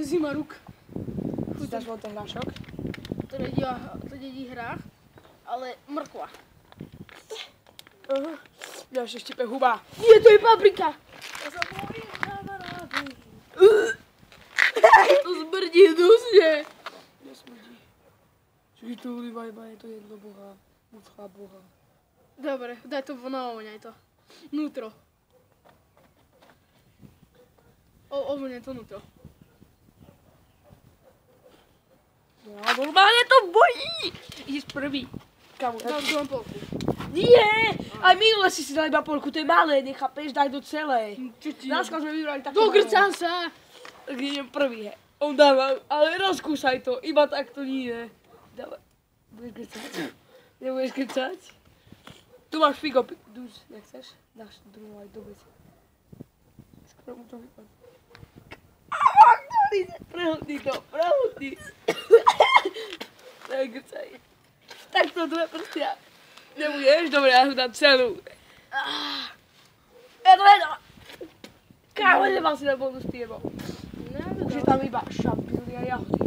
Zima ruk. Dáš von ten hrášok? To není hrách, ale mrkva. Mňa ešte štípe huba. Nie, to je paprika. Ja sa bojím kamarády. To smrdí dusne. Nesmrdí. Čiže to ulivaj, je to jedno boha. Mucká boha. Dobre, daj to naovoňaj to. Nutro. Ovoňaj to nutro. No normálne to bojí. Ideš prvý. Kamu, Dám tu len polku. Nie! Aj minule si dal iba polku, to je malé, nechápeš, daj do celej. Dneska sme vybrali také Dogrcam sa! Tak idem prvý, he. On dáva, ale rozkúšaj to, iba takto nie. Dávaj. Budeš grcať? Nebudeš grcať? Tu máš figo, duš, nechceš? Dáš druhú aj dobre. Skoro mu to vypadne. Prehodni to, prehodni. Daj grcaj. Takto dve prstia. Nebudeš? Dobre, ja ho dám celú. Jedno. Kámo, nemal si na bonus pivo. Už je tam iba šampióny a jahody.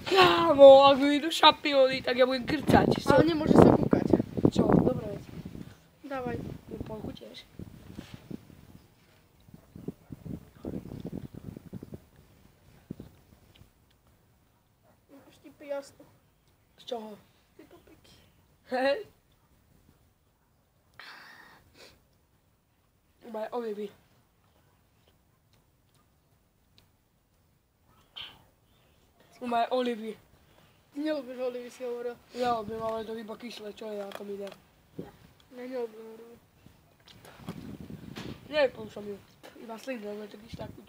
Kámo, ak mi idú šampióny, tak ja budem grcať. Ale nemôže sa kúkať. Čo? Dobre vec. Dávaj. Polku tiež. Štípe jasno. Z čoho? Ty papriky. Hej. Maj olivy. Maj olivy. Neľúbiš olivy, si hovoril. Ja ľúbim, ale to iba kyslé, čo je na tom ide. Neľúbim olivy. Nepúšam ju. Iba slín, lebo je to kyslá chuť.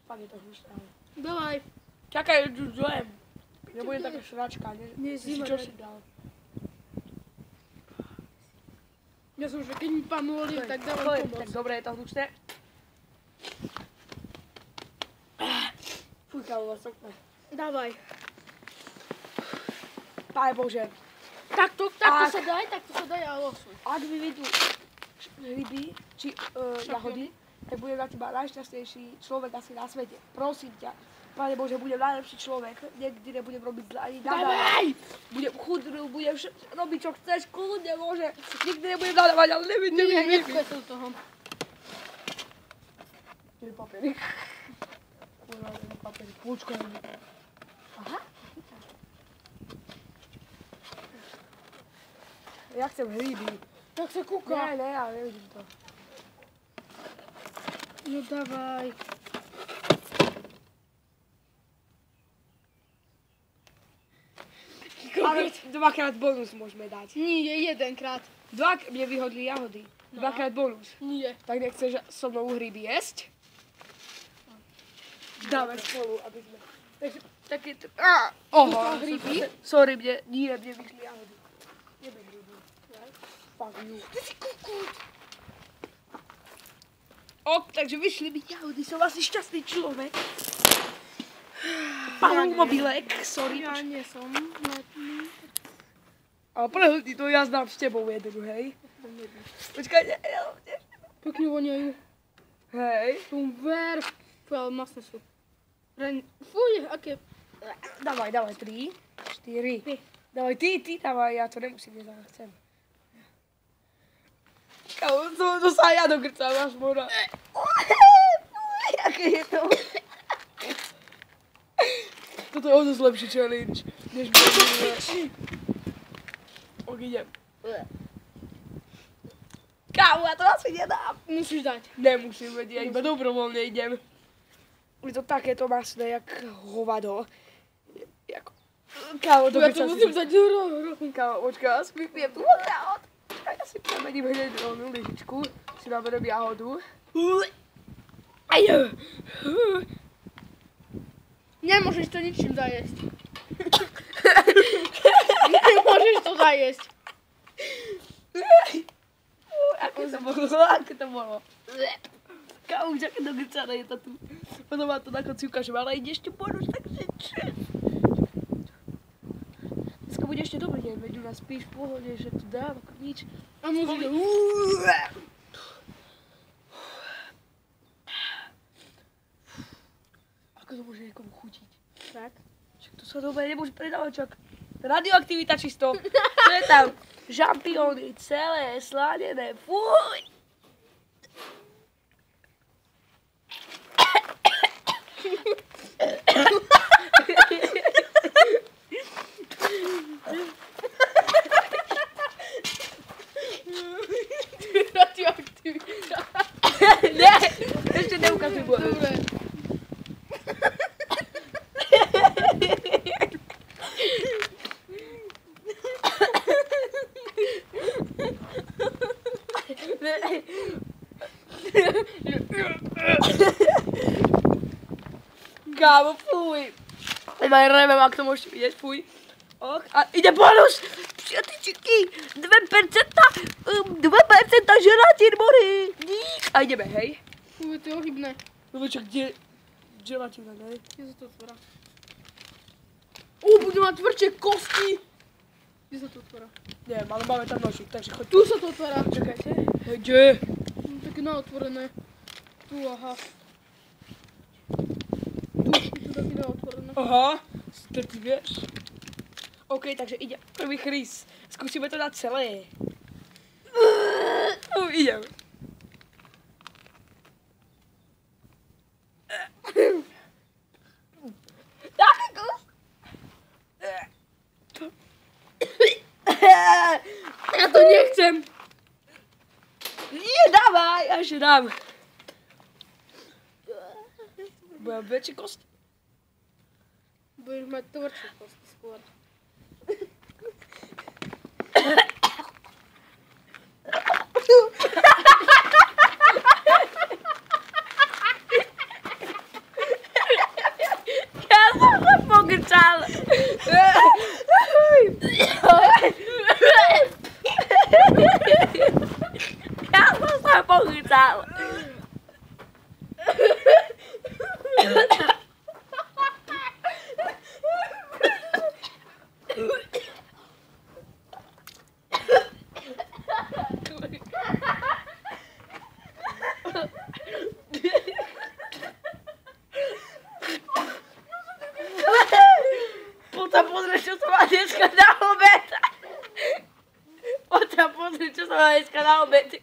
Fakt je to hustá. Dávaj. Čakaj, žujem. Nebudem taká šračka, ne? Nie, zima, Čo daj. si dal? Ja som už, keď mi pán oliv, tak dávam pomoc. Tak dobre, je to hlučné. Fuj, kámo, sokne. Dávaj. Páj Bože. Takto sa daj a losuj. Ak vyvedú ryby, či jahody, tak budem na teba najšťastnejší človek asi na svete. Prosím ťa. Pane Bože, budem najlepší človek. Nikdy nebudem robiť zle ani nadávať. Budem chudrú, budem robiť čo chceš, kľudne Bože. Nikdy nebudem nadávať, ale nevidím. Nie, nechce sa toho. Kde je papierik? Papierik, počkaj. Aha. Ja chcem hryby. Tak sa kúka. Ne, ja nevidím to. No dávaj. Ale dvakrát bonus môžeme dať. Nie, jedenkrát. Mne vyhodli jahody. Dvakrát bonus. Nie. Tak nechceš so mnou hryby jesť? Dáme spolu, aby sme... Takže takéto... Oho, hryby? Sorry, mne vyšli jahody. Jebe hryby. Fuck you. Ty si kukút. Takže vyšli mi jahody, som asi šťastný človek. Palú mobilek, sorry. Ja nie som. Ale prehodni to, ja znám s tebou jednu, hej? Počkaj, Pekne voniajú. Hej. Som ver. Fuj, ale masné sú. Fuj, aké. Dávaj, 3, 4. Dávaj, ty dávaj, ja to nemusím, ja chcem. Kámo, to sa ja dogrcám, až možno. Aké je to? Toto je o dosť lepší challenge, než bude. Ok, idem. Kámo, ja to asi nedám. Musíš dať. Nemusím, veď ja iba dobrovoľne idem. Je to takéto masné, jak hovado. Kámo, to Ja to musím dať do rohu. Kámo, počkaj, ja si vypijem tú jahod. Ja si premením hneď rovnú lyžičku. Si naberiem jahodu. Nemôžeš to ničím zajesť. Nemôžeš to zajesť. Aké to bolo? Kámo, už aké dogrcané je to tu. Potom má to na konci ukážem, ale ide ešte bonus, takže dneska bude ešte dobrý deň, veď u nás spíš v pohode, že tu dám ako nič. A muzika. to môže niekomu chutiť. Tak. Však to sa dobre nemôže predávať, čak. Radioaktivita čisto. Čo je tam? Žampióny, celé, sladené, fuj! Radioaktivita. Nie, ešte neukazuj boju. Dobre. Kámo, fuj. Neviem, ak to môžete vidieť, fuj. Och, a ide bonus! Šiatičiky! 2% želatín, mori! Dík! A ideme, hej? Fuj, to je ohybné. No čo, kde želatína, ne? Kde sa to otvára? Budem mať tvrdšie kosti! Kde sa to otvára? Neviem, ale máme tam nožík, takže choď. Tu sa to otvára. Čakajte. Kde? Také naotvorené. Tu, aha. Tu také naotvorené. Aha, to ty vieš. OK, takže ide prvý chrys. Skúsime to dať celé. Idem. Ja to nechcem. Nie, dávaj, ja ešte dám. Budem väčší kosti. Budeš mať tvrdšie kosti skôr. Ja som sa pogrčal. Ja som sa pogrčal. Poď sa pozrieť, čo som mal dneska na obed. Poď sa pozrieť, čo som mal dneska na obed.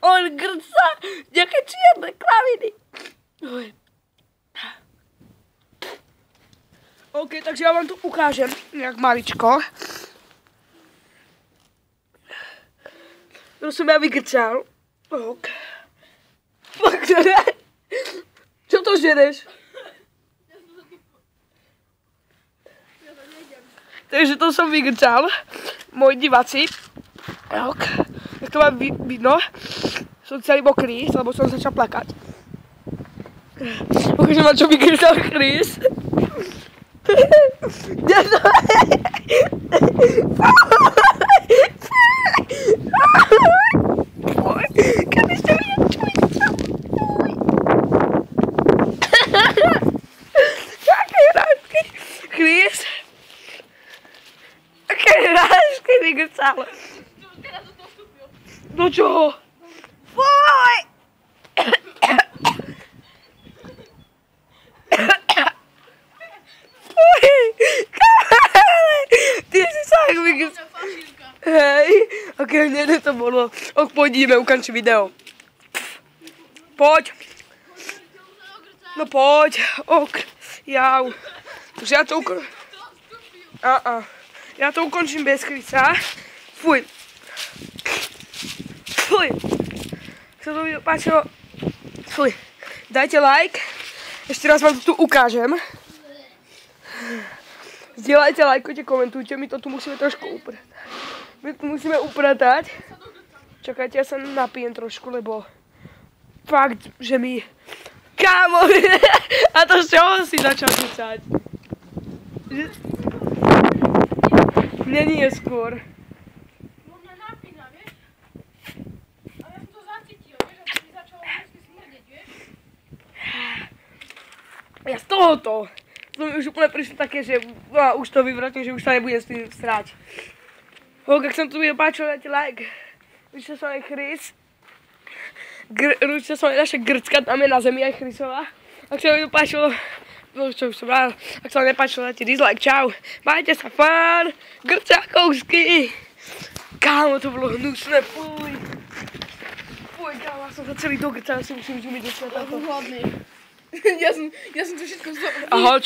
On grca nejaké čierne kraviny. OK, takže ja vám tu ukážem nejak maličko. To som ja vygrcal. OK. Čo to žereš? Takže to som vygrcal. Moji diváci. Ok. Tak to mám vidno. Som celý mokrý, lebo som začal plakať. Ukážem vám, čo vygrcal Chris. Kde to je? Keby ste videli, čo vygrcal. Aké rázky. Chris. Aké rázky vygrcal. Do čoho? Fuj! Ty si sa jak vygrcal. Hej, ok, nie to bolo. Ok, poďme, ukončí video. Poď. No poď, ok, jau. Takže ja to ukončím. Ja to ukončím bez Chrisa. Fuj. Fuj. Ak sa to video páčilo, fuj. Dajte like. Ešte raz vám to tu ukážem. Zdieľajte, lajkujte, komentujte, my to tu musíme trošku upratať. My tu musíme upratať. Čakajte, ja sa napijem trošku, lebo fakt, že mi... Kámo! A to z čoho si začal písať? Nie skôr. Možno napína, vieš? Ale ja som to zacítil, vieš, a to mi začalo vždycky smúť. tohoto to mi už úplne prišlo také, že už to vyvratím, že už sa nebudem s tým srať. Ak sa tu video páčilo, dajte like. Určite sa aj Chris. Určite sa aj naša Grcka, tam je na zemi aj Chrisová. Ak sa video páčilo, ak sa vám nepáčilo, dajte dislike, čau. Majte sa fán, Grcákovský. Kámo, to bolo hnusné, fuj. Fuj, kámo, som sa celý dogrcal, ja si musím ísť umyť do sveta. Hladný. Ja som to všetko Aha,